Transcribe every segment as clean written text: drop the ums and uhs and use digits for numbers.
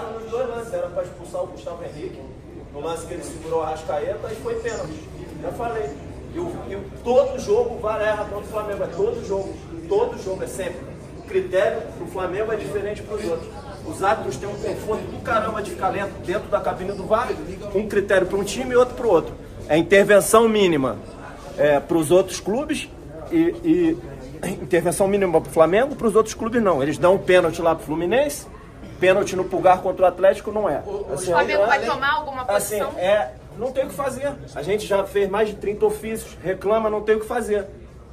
erraram nos dois lances, era para expulsar o Gustavo Henrique, no lance que ele segurou a Arrascaeta e foi pênalti. Já falei. Todo jogo o VAR erra contra o Flamengo, é todo jogo, é sempre. O critério pro Flamengo é diferente para os outros. Os árbitros têm um conforto do caramba de ficar dentro da cabine do VAR, um critério para um time e outro para o outro. É intervenção mínima para os outros clubes e intervenção mínima para o Flamengo, para os outros clubes não. Eles dão um pênalti lá para o Fluminense, pênalti no Pulgar contra o Atlético não é. Assim, o Flamengo vai tomar alguma posição? Assim, não tem o que fazer. A gente já fez mais de 30 ofícios, reclama, não tem o que fazer.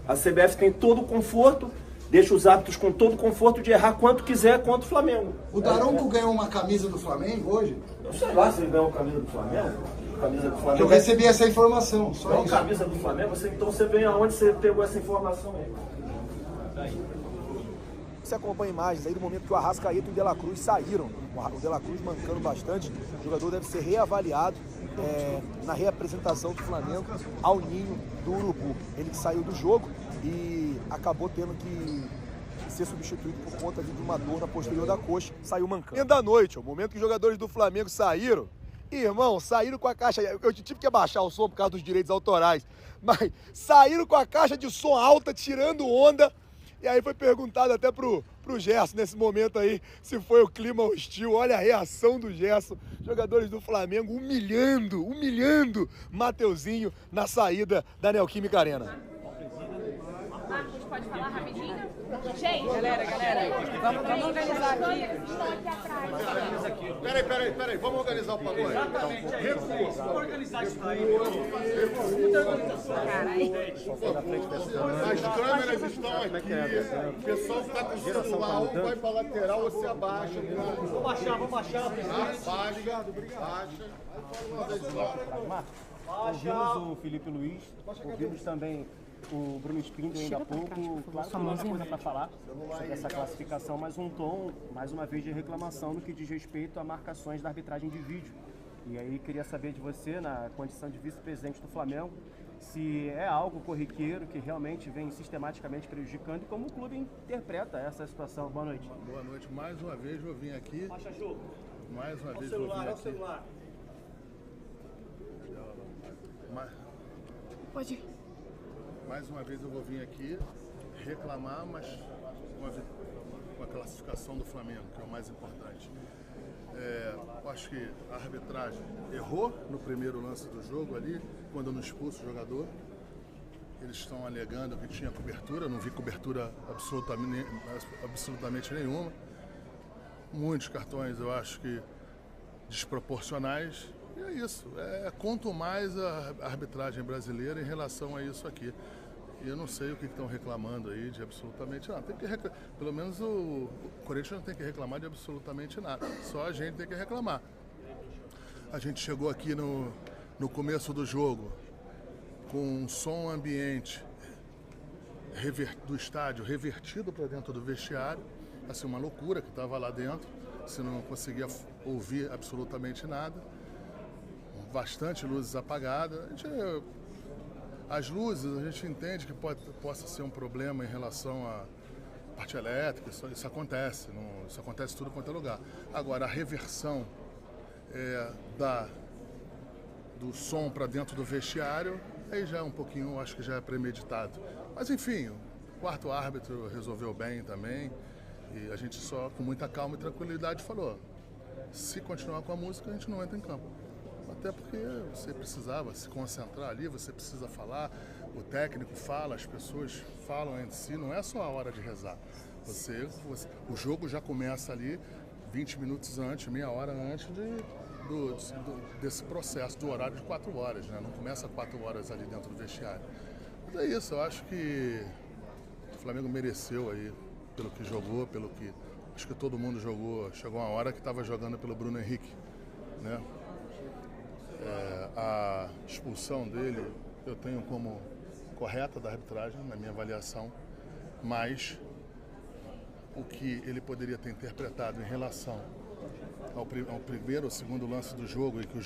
A CBF tem todo o conforto, deixa os árbitros com todo o conforto de errar quanto quiser contra o Flamengo. O Daronco ganhou uma camisa do Flamengo hoje? Eu sei lá se ele ganhou uma camisa do Flamengo. Eu recebi essa informação, só ganhou isso. Camisa do Flamengo? Então você vem aonde você pegou essa informação aí? Você acompanha imagens aí do momento que o Arrascaeta e o De La Cruz saíram. O De La Cruz mancando bastante. O jogador deve ser reavaliado na reapresentação do Flamengo ao ninho do Urubu. Ele saiu do jogo e acabou tendo que ser substituído por conta de uma dor na posterior da coxa. Saiu mancando. E da noite, o momento que os jogadores do Flamengo saíram, irmão, saíram com a caixa... Eu tive que abaixar o som por causa dos direitos autorais. Mas saíram com a caixa de som alta, tirando onda. E aí foi perguntado até pro Gerson, nesse momento aí, se foi o clima hostil. Olha a reação do Gerson. Jogadores do Flamengo humilhando Mateuzinho na saída da Neoquímica Arena. Marcos, pode falar rapidinho? Gente, galera, vamos organizar aqui. Estão aqui atrás. Peraí, vamos organizar o pagode. Exatamente, vamos organizar isso daí. As câmeras estão aqui, o pessoal está com o celular, ou vai para a lateral ou se abaixa. Vamos baixar. Ouvimos o Felipe Luiz, ouvimos também o Bruno Spindler ainda há pouco. Claro que não tem coisa para falar sobre essa classificação, mas um tom, mais uma vez, de reclamação no que diz respeito a marcações da arbitragem de vídeo. E aí queria saber de você, na condição de vice-presidente do Flamengo, se é algo corriqueiro que realmente vem sistematicamente prejudicando e como o clube interpreta essa situação. Boa noite. Boa noite. Mais uma vez eu vim aqui. Baixa jogo. Mais uma vez eu vim aqui. Celular. Pode ir. Mais uma vez eu vou vir aqui reclamar, mas com a classificação do Flamengo, que é o mais importante. Eu acho que a arbitragem errou no primeiro lance do jogo ali, quando não expulsa o jogador. Eles estão alegando que tinha cobertura, não vi cobertura absolutamente nenhuma. Muitos cartões eu acho que desproporcionais. E é isso, quanto mais a arbitragem brasileira em relação a isso aqui. E eu não sei o que estão reclamando aí de absolutamente nada. Pelo menos o Corinthians não tem que reclamar de absolutamente nada, só a gente tem que reclamar. A gente chegou aqui no começo do jogo com um som ambiente do estádio revertido para dentro do vestiário, assim, uma loucura que estava lá dentro, você não conseguia ouvir absolutamente nada. Bastante luzes apagadas. As luzes, a gente entende que possa ser um problema em relação à parte elétrica, isso acontece, isso acontece em tudo quanto é lugar. Agora, a reversão do som para dentro do vestiário, aí já é um pouquinho, acho que já é premeditado. Mas enfim, o quarto árbitro resolveu bem também, e a gente só, com muita calma e tranquilidade, falou: se continuar com a música, a gente não entra em campo. Até porque você precisava se concentrar ali, você precisa falar, o técnico fala, as pessoas falam entre si, não é só a hora de rezar. O jogo já começa ali 20 minutos antes, meia hora antes desse processo, do horário de 4 horas, né? Não começa 4 horas ali dentro do vestiário. Mas é isso, eu acho que o Flamengo mereceu aí, pelo que jogou, acho que todo mundo jogou, chegou uma hora que estava jogando pelo Bruno Henrique, né? A expulsão dele eu tenho como correta da arbitragem, na minha avaliação, mas o que ele poderia ter interpretado em relação ao primeiro ou segundo lance do jogo, e que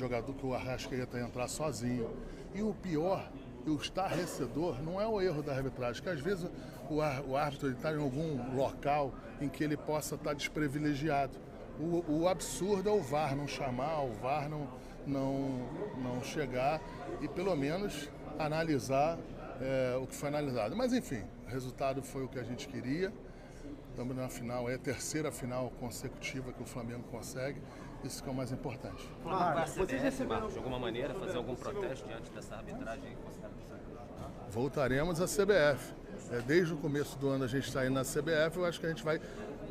o Arrascaeta ia entrar sozinho, e o pior, o estarrecedor, não é o erro da arbitragem, que às vezes o árbitro está em algum local em que ele possa estar desprivilegiado. O absurdo é o VAR não chamar, o VAR não chegar e pelo menos analisar o que foi analisado. Mas enfim, o resultado foi o que a gente queria. Estamos na final, é a terceira final consecutiva que o Flamengo consegue. Isso que é o mais importante. Vocês receberam de alguma maneira fazer algum protesto diante dessa arbitragem? Voltaremos à CBF. Desde o começo do ano a gente está aí na CBF, eu acho que a gente vai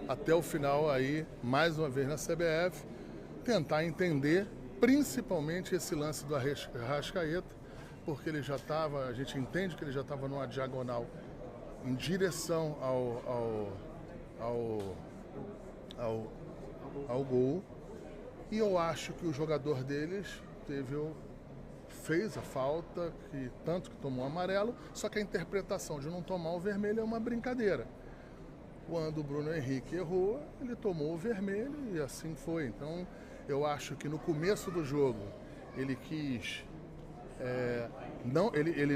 até o final aí, mais uma vez na CBF, tentar entender principalmente esse lance do Arrascaeta, porque ele já estava, a gente entende que ele já estava numa diagonal em direção ao gol. E eu acho que o jogador deles fez a falta, tanto que tomou amarelo, só que a interpretação de não tomar o vermelho é uma brincadeira. Quando o Bruno Henrique errou, ele tomou o vermelho e assim foi. Então, eu acho que no começo do jogo ele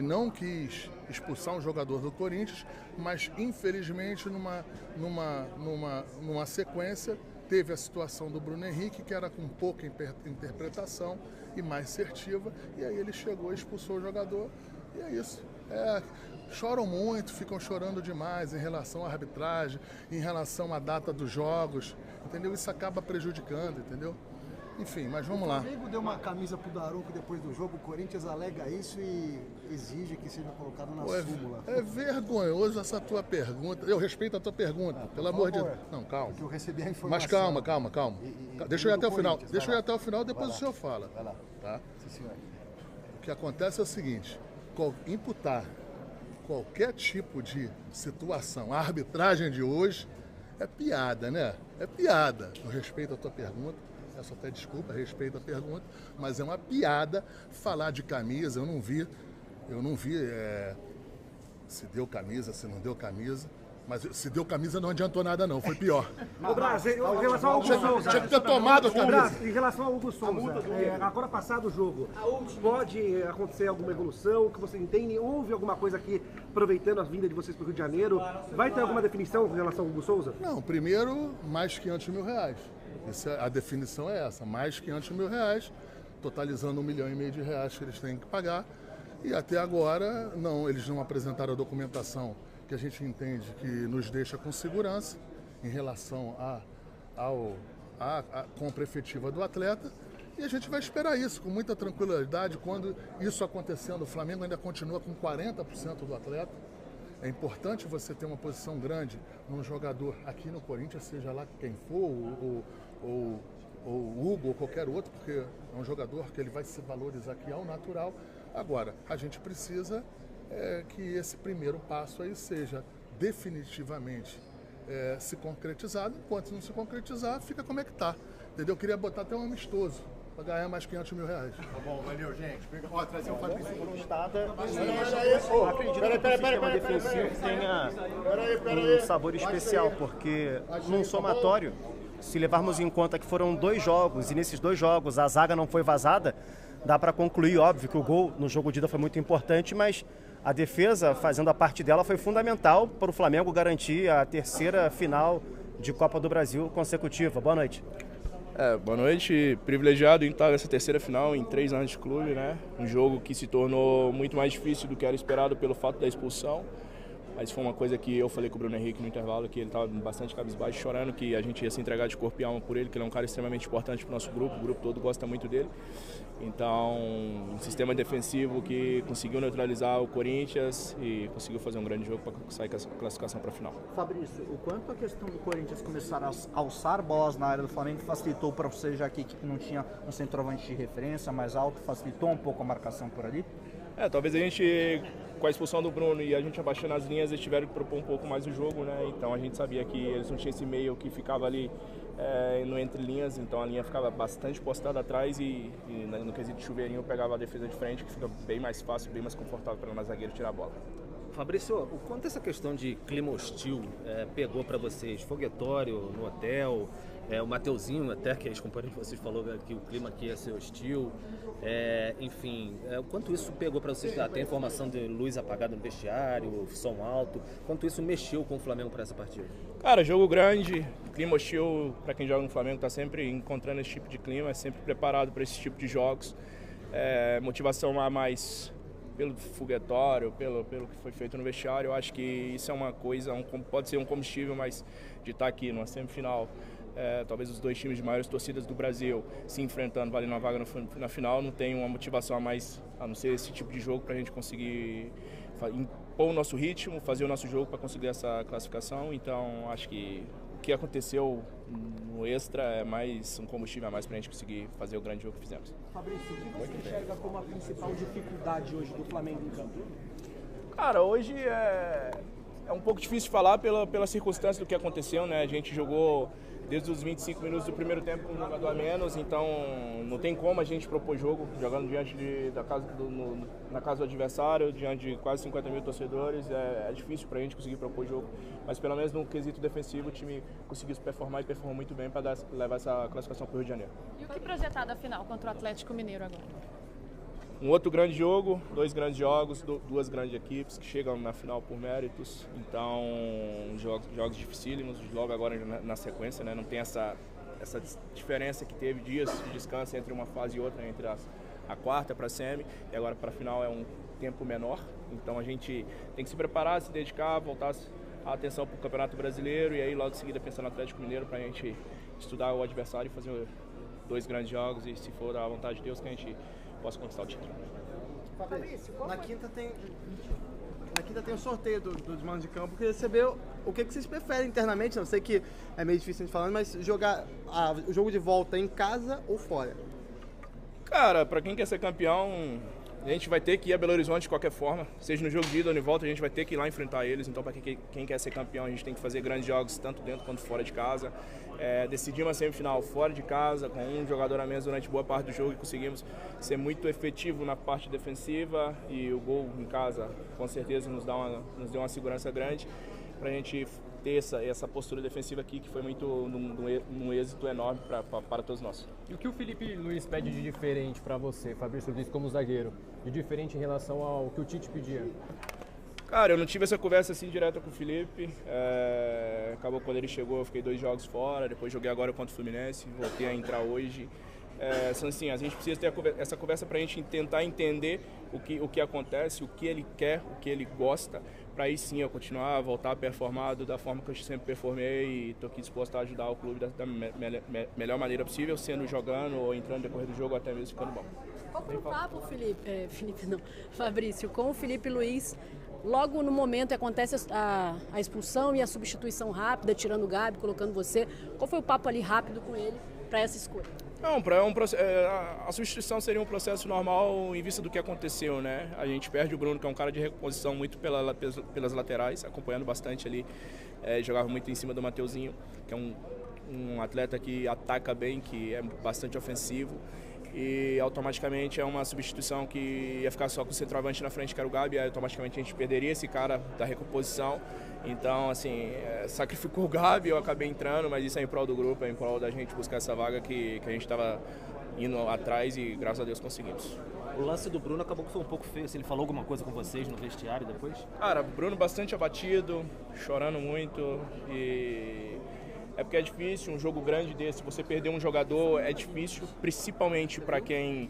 não quis expulsar um jogador do Corinthians, mas infelizmente numa sequência teve a situação do Bruno Henrique, que era com pouca interpretação e mais assertiva, e aí ele chegou e expulsou o jogador, e é isso. Choram muito, ficam chorando demais em relação à arbitragem, em relação à data dos jogos, entendeu? Isso acaba prejudicando, entendeu? Enfim, mas vamos lá. O Flamengo deu uma camisa pro Daronco depois do jogo, o Corinthians alega isso e exige que seja colocado na súmula. É vergonhoso essa tua pergunta. Eu respeito a tua pergunta, pelo amor de Deus. Não, calma. Que eu recebi a informação. Mas calma. Deixa eu ir até o final. Deixa eu ir até o final, depois o senhor fala. Vai lá. Tá? Sim, senhor. O que acontece é o seguinte, imputar qualquer tipo de situação, a arbitragem de hoje é piada, né? É piada. Eu respeito a tua pergunta. Peço até desculpa, respeito a pergunta, mas é uma piada falar de camisa. Eu não vi se deu camisa, se não deu camisa. Mas se deu camisa não adiantou nada não, foi pior. Ô Braz, em relação ao Hugo Souza... Tinha que ter tomado a camisa. Braz, em relação ao Hugo Souza, agora passado o jogo, pode acontecer alguma evolução, que vocês entendem? Houve alguma coisa aqui, aproveitando a vinda de vocês para o Rio de Janeiro? Vai ter alguma definição em relação ao Hugo Souza? Não, primeiro, mais R$500 mil. A definição é essa, mais R$500 mil, totalizando R$1,5 milhão que eles têm que pagar. E até agora, eles não apresentaram a documentação que a gente entende que nos deixa com segurança em relação à compra efetiva do atleta. E a gente vai esperar isso com muita tranquilidade. Quando isso acontecendo, o Flamengo ainda continua com 40% do atleta. É importante você ter uma posição grande num jogador aqui no Corinthians, seja lá quem for, ou o Hugo ou qualquer outro, porque é um jogador que ele vai se valorizar aqui ao natural. Agora, a gente precisa que esse primeiro passo aí seja definitivamente se concretizado. Enquanto não se concretizar, fica como é que tá. Entendeu? Eu queria botar até um amistoso para ganhar mais R$500 mil. Tá bom, valeu, gente. Trazer um Fabrício Acredito que o sistema defensivo tenha um sabor especial, porque num somatório, se levarmos em conta que foram 2 jogos, e nesses 2 jogos a zaga não foi vazada, dá para concluir, óbvio, que o gol no jogo de ida foi muito importante, mas a defesa, fazendo a parte dela, foi fundamental para o Flamengo garantir a terceira final de Copa do Brasil consecutiva. Boa noite. Boa noite. Privilegiado em estar nessa terceira final em 3 anos de clube, né? Um jogo que se tornou muito mais difícil do que era esperado pelo fato da expulsão. Mas foi uma coisa que eu falei com o Bruno Henrique no intervalo, que ele estava bastante cabisbaixo, chorando, que a gente ia se entregar de corpo e alma por ele, que ele é um cara extremamente importante para o nosso grupo, o grupo todo gosta muito dele. Então, um sistema defensivo que conseguiu neutralizar o Corinthians e conseguiu fazer um grande jogo para sair com a classificação para a final. Fabrício, o quanto a questão do Corinthians começar a alçar bolas na área do Flamengo facilitou para você, já que não tinha um centroavante de referência mais alto, facilitou um pouco a marcação por ali? Talvez a gente, com a expulsão do Bruno e a gente abaixando as linhas, eles tiveram que propor um pouco mais o jogo, né? Então a gente sabia que eles não tinham esse meio que ficava ali no entre linhas, então a linha ficava bastante postada atrás e no quesito de chuveirinho pegava a defesa de frente, que fica bem mais fácil, bem mais confortável para nós zagueiros tirar a bola. Fabrício, o quanto essa questão de clima hostil pegou para vocês? Foguetório, no hotel, o Mateuzinho até, que é ex-companheiro de vocês, falou que o clima aqui ia ser hostil, enfim, o quanto isso pegou para vocês? Tem informação de luz apagada no vestiário, som alto, quanto isso mexeu com o Flamengo para essa partida? Cara, jogo grande, clima hostil, para quem joga no Flamengo, está sempre encontrando esse tipo de clima, é sempre preparado para esse tipo de jogos. Motivação a mais pelo foguetório, pelo que foi feito no vestiário. Eu acho que isso é uma coisa, pode ser um combustível, mas de estar aqui numa semifinal, talvez os dois times de maiores torcidas do Brasil se enfrentando, valendo uma vaga na final, não tem uma motivação a mais, a não ser esse tipo de jogo para a gente conseguir impor o nosso ritmo, fazer o nosso jogo para conseguir essa classificação. Então, acho que o que aconteceu no extra é mais um combustível a mais para a gente conseguir fazer o grande jogo que fizemos. Fabrício, o que você enxerga como a principal dificuldade hoje do Flamengo em campo? Cara, hoje é um pouco difícil de falar pela circunstância do que aconteceu, né? A gente jogou desde os 25 minutos do primeiro tempo com um jogador a menos, então não tem como a gente propor jogo jogando diante na casa do adversário, diante de quase 50 mil torcedores. É difícil para a gente conseguir propor jogo, mas pelo menos no quesito defensivo o time conseguiu se performar e performou muito bem para levar essa classificação para o Rio de Janeiro. E o que projetar da final contra o Atlético Mineiro agora? Um outro grande jogo, 2 grandes jogos, 2 grandes equipes que chegam na final por méritos. Então, jogos dificílimos, logo agora na sequência, né? Não tem essa diferença que teve dias de descanso entre uma fase e outra, entre a quarta para a semi, e agora para a final é um tempo menor. Então a gente tem que se preparar, se dedicar, voltar a atenção para o Campeonato Brasileiro e aí logo em seguida pensar no Atlético Mineiro para a gente estudar o adversário e fazer 2 grandes jogos e, se for da vontade de Deus, que a gente possa conquistar o título. Na quinta tem o sorteio dos manos de campo. Queria saber o que vocês preferem internamente. Eu sei que é meio difícil a gente falando, mas jogar o jogo de volta em casa ou fora? Cara, para quem quer ser campeão, a gente vai ter que ir a Belo Horizonte de qualquer forma. Seja no jogo de ida ou de volta, a gente vai ter que ir lá enfrentar eles. Então, para quem quer ser campeão, a gente tem que fazer grandes jogos, tanto dentro quanto fora de casa. Decidimos uma semifinal fora de casa, com um jogador a menos durante boa parte do jogo, e conseguimos ser muito efetivo na parte defensiva. E o gol em casa, com certeza, nos deu uma segurança grande para a gente ter essa postura defensiva aqui, que foi muito num êxito enorme para todos nós. E o que o Felipe Luiz pede de diferente para você, Fabrício Luiz, como zagueiro, de diferente em relação ao que o Tite pedia? Cara, eu não tive essa conversa assim direta com o Felipe. Acabou quando ele chegou, eu fiquei 2 jogos fora, depois joguei agora contra o Fluminense, voltei a entrar hoje. Assim, a gente precisa ter essa conversa para a gente tentar entender o que acontece, o que ele quer, o que ele gosta, para aí sim eu continuar a voltar performado da forma que eu sempre performei, e estou aqui disposto a ajudar o clube da melhor maneira possível, sendo jogando ou entrando no decorrer do jogo, até mesmo ficando bom. Qual foi o papo, Fabrício, com o Felipe Luiz? Logo no momento que acontece a expulsão e a substituição rápida, tirando o Gabi, colocando você. Qual foi o papo ali rápido com ele para essa escolha? Não, a substituição seria um processo normal em vista do que aconteceu, né? A gente perde o Bruno, que é um cara de reposição muito pelas laterais, acompanhando bastante ali. Jogava muito em cima do Mateuzinho, que é um atleta que ataca bem, que é bastante ofensivo. E automaticamente é uma substituição que ia ficar só com o centroavante na frente, que era o Gabi, e automaticamente a gente perderia esse cara da recomposição. Então, assim, sacrificou o Gabi, eu acabei entrando, mas isso é em prol do grupo, é em prol da gente buscar essa vaga que a gente estava indo atrás e graças a Deus conseguimos. O lance do Bruno acabou que foi um pouco feio. Ele falou alguma coisa com vocês no vestiário depois? Cara, o Bruno bastante abatido, chorando muito, e é porque é difícil, um jogo grande desse, você perder um jogador é difícil, principalmente para quem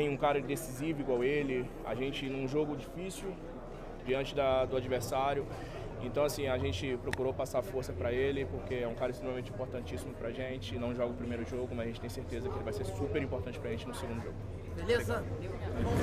um cara decisivo igual ele. A gente num jogo difícil diante do adversário. Então, assim, a gente procurou passar força para ele, porque é um cara extremamente importantíssimo pra gente. Não joga o primeiro jogo, mas a gente tem certeza que ele vai ser super importante pra gente no segundo jogo. Beleza?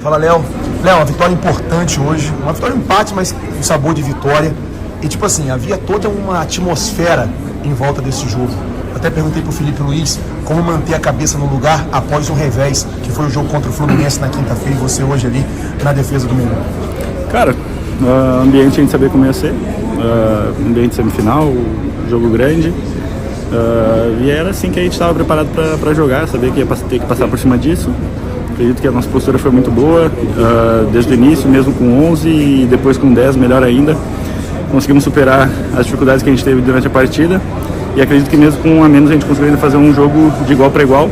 Fala, Léo. Léo, uma vitória importante hoje. Uma vitória empate, mas um sabor de vitória. E, tipo assim, havia toda uma atmosfera em volta desse jogo. Eu até perguntei pro Felipe Luiz como manter a cabeça no lugar após um revés, que foi o jogo contra o Fluminense na quinta-feira, e você hoje ali na defesa do Mengão. Cara, ambiente a gente sabia como ia ser, ambiente semifinal, jogo grande, e era assim que a gente estava preparado para jogar, sabia que ia ter que passar por cima disso. Acredito que a nossa postura foi muito boa, desde o início, mesmo com 11 e depois com 10, melhor ainda. Conseguimos superar as dificuldades que a gente teve durante a partida, e acredito que mesmo com 1 a menos a gente conseguiu ainda fazer um jogo de igual para igual,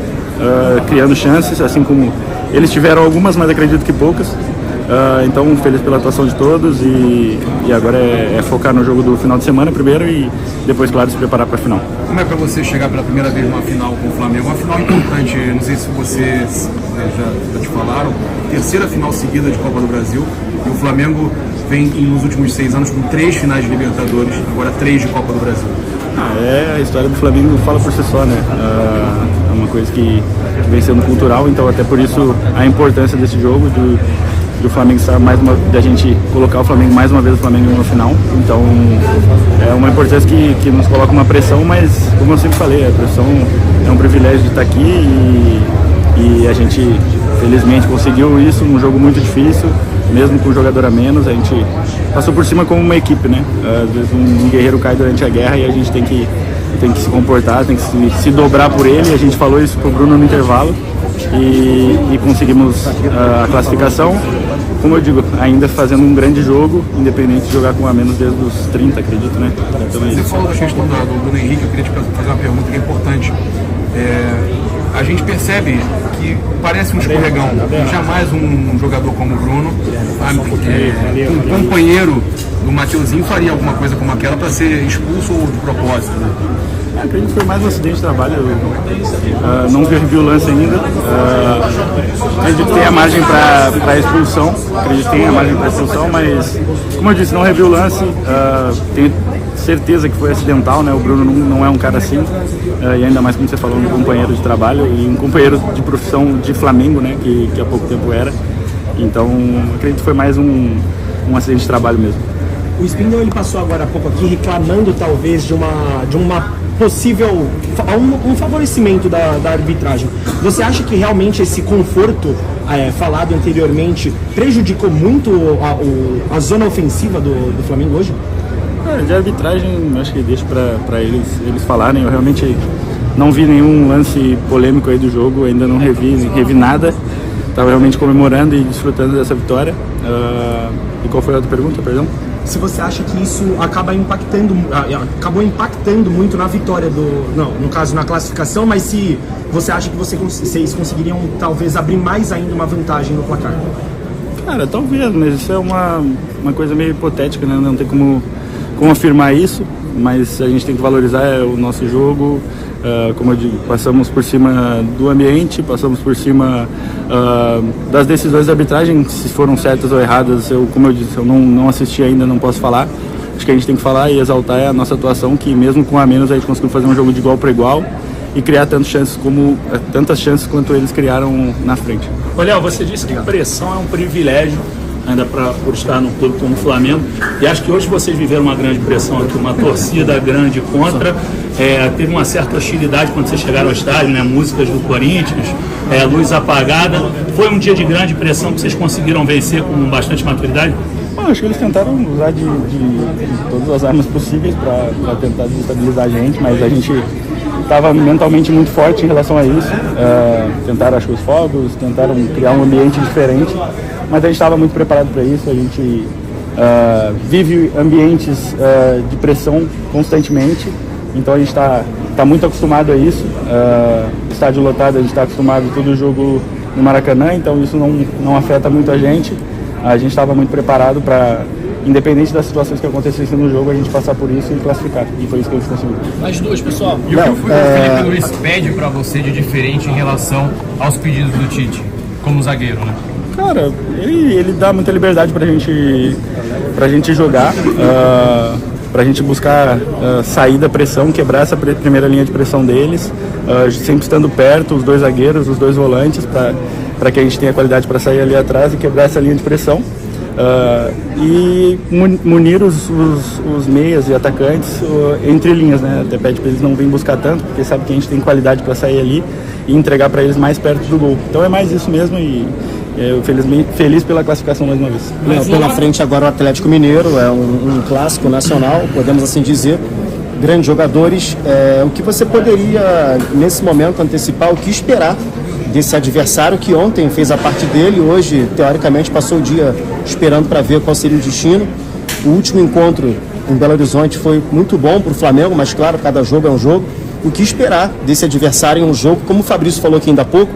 criando chances, assim como eles tiveram algumas, mas acredito que poucas. Então, feliz pela atuação de todos e agora é focar no jogo do final de semana primeiro e depois, claro, se preparar para a final. Como é para você chegar pela primeira vez numa final com o Flamengo? Uma final importante, não sei se vocês já te falaram, terceira final seguida de Copa do Brasil, e o Flamengo vem nos últimos 6 anos com 3 finais de Libertadores, agora 3 de Copa do Brasil. A história do Flamengo fala por si só, né? É uma coisa que vem sendo cultural, então até por isso a importância desse jogo, do Flamengo estar da gente colocar o Flamengo mais uma vez, o Flamengo no final. Então é uma importância que nos coloca uma pressão, mas como eu sempre falei, a pressão é um privilégio de estar aqui e a gente felizmente conseguiu isso num jogo muito difícil, mesmo com um jogador a menos, a gente passou por cima como uma equipe, né? Às vezes um guerreiro cai durante a guerra e a gente tem que se comportar, tem que se dobrar por ele. A gente falou isso pro Bruno no intervalo e conseguimos a classificação. Como eu digo, ainda fazendo um grande jogo, independente de jogar com a menos desde os 30, acredito, né? Então, Você falou da questão do Bruno Henrique, eu queria te fazer uma pergunta que é importante. A gente percebe que parece um escorregão, jamais um jogador como o Bruno, um companheiro do Mateuzinho faria alguma coisa como aquela para ser expulso ou de propósito, né? Acredito que foi mais um acidente de trabalho, não vi o lance ainda, acredito que tem a margem para expulsão, mas como eu disse, não revi o lance, tenho certeza que foi acidental, né? O Bruno não é um cara assim, e ainda mais como você falou, um companheiro de trabalho e um companheiro de profissão de Flamengo, né? Que há pouco tempo era, então acredito que foi mais um acidente de trabalho mesmo. O Spindle ele passou agora há pouco aqui reclamando talvez de uma possível um favorecimento da arbitragem. Você acha que realmente esse conforto falado anteriormente prejudicou muito a zona ofensiva do Flamengo hoje? De arbitragem, acho que deixo para eles falarem. Eu realmente não vi nenhum lance polêmico aí do jogo, ainda não revi nada. Estava realmente comemorando e desfrutando dessa vitória. E qual foi a outra pergunta, perdão? Se você acha que isso acabou impactando muito na vitória no caso na classificação, mas se você acha que vocês conseguiriam talvez abrir mais ainda uma vantagem no placar? Cara, talvez, mas isso é uma coisa meio hipotética, né? Não tem como afirmar isso, mas a gente tem que valorizar o nosso jogo. Como eu digo, passamos por cima do ambiente, passamos por cima das decisões da arbitragem, se foram certas ou erradas. Como eu disse, eu não assisti ainda, não posso falar. Acho que a gente tem que falar e exaltar a nossa atuação, que mesmo com a menos a gente conseguiu fazer um jogo de igual para igual e criar tantas chances quanto eles criaram na frente. Léo, você disse que a pressão é um privilégio, ainda por estar num clube como o Flamengo, e acho que hoje vocês viveram uma grande pressão aqui, uma torcida grande contra, teve uma certa hostilidade quando vocês chegaram ao estádio, né? Músicas do Corinthians, luz apagada. Foi um dia de grande pressão que vocês conseguiram vencer com bastante maturidade? Acho que eles tentaram usar de todas as armas possíveis para tentar desestabilizar a gente, mas a gente estava mentalmente muito forte em relação a isso. Tentaram, acho que os fogos, tentaram criar um ambiente diferente, mas a gente estava muito preparado para isso. A gente vive ambientes de pressão constantemente, então a gente está muito acostumado a isso. Estádio lotado, a gente está acostumado a todo jogo no Maracanã, então isso não afeta muito a gente. A gente estava muito preparado para, independente das situações que acontecessem no jogo, a gente passar por isso e classificar. E foi isso que a gente conseguiu. Mais duas, pessoal. E o que o Felipe Luiz pede para você de diferente em relação aos pedidos do Tite, como zagueiro, né? Cara, ele dá muita liberdade pra gente jogar, pra gente buscar sair da pressão, quebrar essa primeira linha de pressão deles, sempre estando perto, os dois zagueiros, os dois volantes, para que a gente tenha qualidade para sair ali atrás e quebrar essa linha de pressão. E munir os meias e atacantes entre linhas, né? Até pede para eles não virem buscar tanto, porque sabe que a gente tem qualidade para sair ali e entregar para eles mais perto do gol. Então é mais isso mesmo e eu feliz pela classificação mais uma vez. Pela frente agora o Atlético Mineiro, é um clássico nacional, podemos assim dizer. Grandes jogadores. O que você poderia, nesse momento, antecipar, o que esperar desse adversário que ontem fez a parte dele, hoje, teoricamente, passou o dia esperando para ver qual seria o destino. O último encontro em Belo Horizonte foi muito bom para o Flamengo, mas claro, cada jogo é um jogo. O que esperar desse adversário em um jogo, como o Fabrício falou aqui ainda há pouco,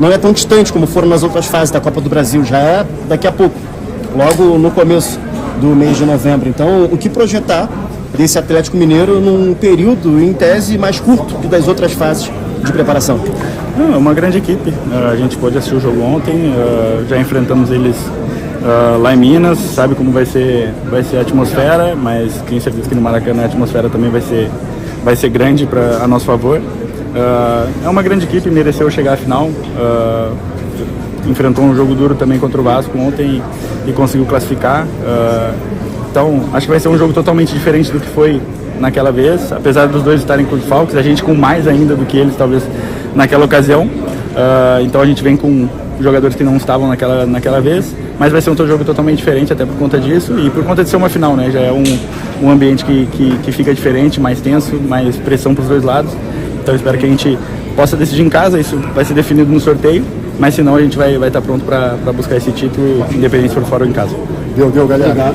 não é tão distante como foram nas outras fases da Copa do Brasil, já é daqui a pouco, logo no começo do mês de novembro. Então, o que projetar desse Atlético Mineiro num período, em tese, mais curto que das outras fases de preparação? É uma grande equipe. A gente pôde assistir o jogo ontem, já enfrentamos eles lá em Minas, sabe como vai ser a atmosfera, mas tenho certeza que no Maracanã a atmosfera também vai ser grande a nosso favor. É uma grande equipe, mereceu chegar à final, enfrentou um jogo duro também contra o Vasco ontem e conseguiu classificar. Então acho que vai ser um jogo totalmente diferente do que foi naquela vez, apesar dos dois estarem com desfalques, a gente com mais ainda do que eles talvez naquela ocasião. Então a gente vem com jogadores que não estavam naquela vez, mas vai ser um jogo totalmente diferente até por conta disso e por conta de ser uma final, né? Já é um ambiente que fica diferente, mais tenso, mais pressão para os dois lados. Então espero que a gente possa decidir em casa, isso vai ser definido no sorteio, mas senão a gente vai estar pronto para buscar esse título, independente se for fora ou em casa. Deu, galera.